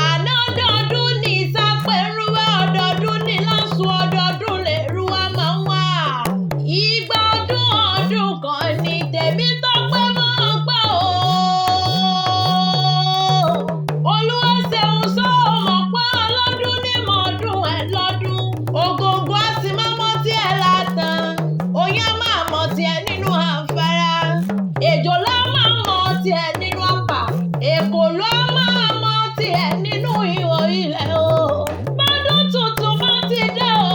Ànọ́dọọdún ní ìsápẹ́rúwẹ́, ọdọọdún ní lásùn, ọdọọdún lèrúwá máa ń wá. Ìgbà ọdún ọdún kan ní tèmi Tọ́pẹ́ máa gbọ́ o. Olúwa ṣeun sọ́ọ̀mọ̀ pé ọlọ́dún ní mọ̀ọ́dún ẹ̀ lọ́dún. Ògòǹgò á sì máa mọ́ tí ẹ̀ látàn. Oyin á máa mọ̀ tí ẹ̀ nínú afárá. Èjòlá máa mọ̀ tí ẹ̀ nínú àpà. Èkòló á máa mọ̀ tí ẹ̀ nínú ihò ilẹ̀ o. Bọ́dún tuntun bá ti dé o.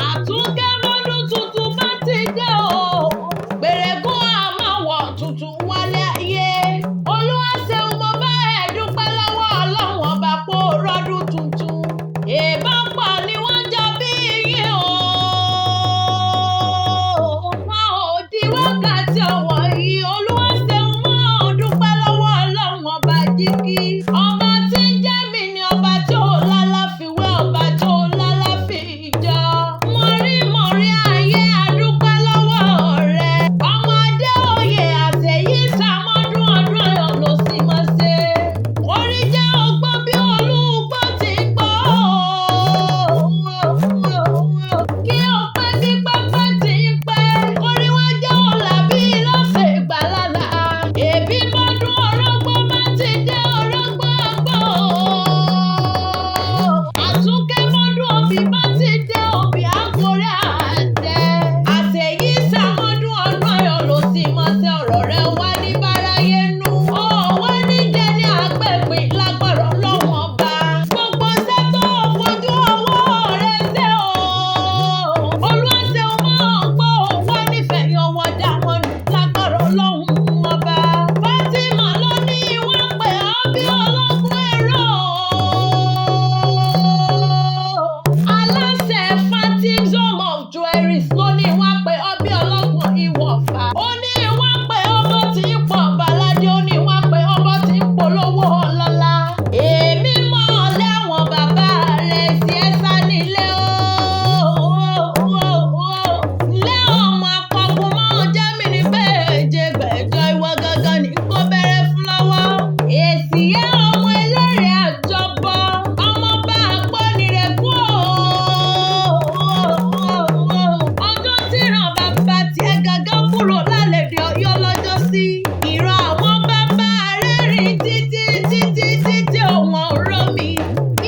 Àtúnkẹ́ bọ́dún tuntun bá ti dé o. Gbèrègún á máa wọ̀ tuntun wálé ayé. Olúwa ṣeun mo bá ẹ dúpẹ́ lọ́wọ́ Ọlọ́run ọba pé ó rọ́dún tuntun. Ìbọn pọ̀ ni wọ́n jọ bí yín o. Wọn ò di wákàtí ọ̀wọ̀ yìí. Olúwa ṣeun mo dúpẹ́ lọ́wọ́ Ọlọ́run ọba jígí. Ọba tí ń jẹ́ mi ni ọba tí ò láláfiwé, ọba tí ò láláfijọ. Mọ̀rí ayé adúpẹ́ lọ́wọ́ rẹ̀. Ọmọdé òye àṣeyí ṣàmọ́dún ọdún ayọ̀ ló sì mọ̀ ṣe. Orí jẹ́ ọgbọ́n bí olúgbọ́ ti gbọ́. Kí o pẹ́ bí pẹ́pẹ́ ti ń pẹ́. Orí wá jẹ́ ọ̀la bí lọ́sẹ̀ ìgbàlálà. Èbí bọ́dún orógbó bá ti dé orógbó àgbọ̀. Àtúnkẹ́ bọ́dún òbí bá ti dé òbí àgórí àtẹ. Àṣeyí ṣàmọ́dún ọdún ayọ̀ ló sì mọ̀ ṣe ọ̀rọ̀ rẹ̀ wá ní báráyé nú. Ó wá ní dẹni àgbègbè lágbára Ọlọ́run ọba. Gbogbo iṣẹ́ tó fojú ọwọ́ rẹ̀ ṣe o. Olúwa ṣeun máa gbọ́ wá nífẹ̀ẹ́ yan wọ́n dá wọn nù lágbára Ọlọ́run ọba. Fátímà ló ní wọ́n pè ọ́ bí ológun ẹ̀rọ. Aláṣẹ Fatim's Home of Jewelries ló ní wọ́n pè ọ́ bí ọlọ́gbọ̀n ìwọ̀fà. Ó ní wọ́n pè ọmọ tí ń pọ̀ baládé, ó ní wọ́n pè ọmọ tí ń polówó ọlọ́lá. Èmi mọ̀ lẹ́wọ̀n bàbá rẹ̀ sí ẹ́sà nílé o. Lé ọmọ akọgun mọ́ jẹ́ mi ní gbèjè gbẹ̀jọ ìwọ gangan ní kó bẹ̀rẹ̀ fún lọ́wọ́. Èsì yẹ́ ọmọ eléré àjọbọ, ọmọ bá agbọ́nire kú o. Ọjọ́ tí ìran bàbá tiẹ̀ gàgán kúrò lálẹ́dẹ̀ Ọ̀yọ́ lọ́jọ́ sí. Ìran àwọn bàbá rẹ̀ rìn títí òun ọ̀rọ̀ mi.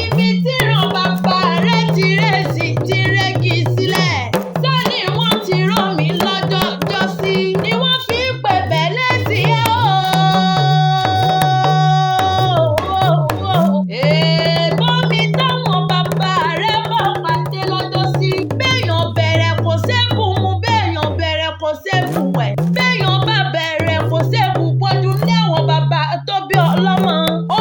Ibi tí ìran bàbá rẹ̀ ti rèsì ti rẹ́gì sílẹ̀. Sani wọ́n ti rán mi lọ́jọ́ ọjọ́ sí. Ni wọ́n fi ń pè bẹ́lẹ̀ sí ẹ́ o. Èèbọ̀ mi táwọn bàbá rẹ̀ bá pàdé lọ́jọ́ sí. Béèyàn bẹ̀rẹ̀ kò sébù mu, béèyàn bẹ̀rẹ̀ kò sébù wẹ̀. Béèyàn bá bẹ̀rẹ̀ kò sébù pọ̀jù lẹ́wọ̀n bàbá tó bí ọlọ́mọ. Ó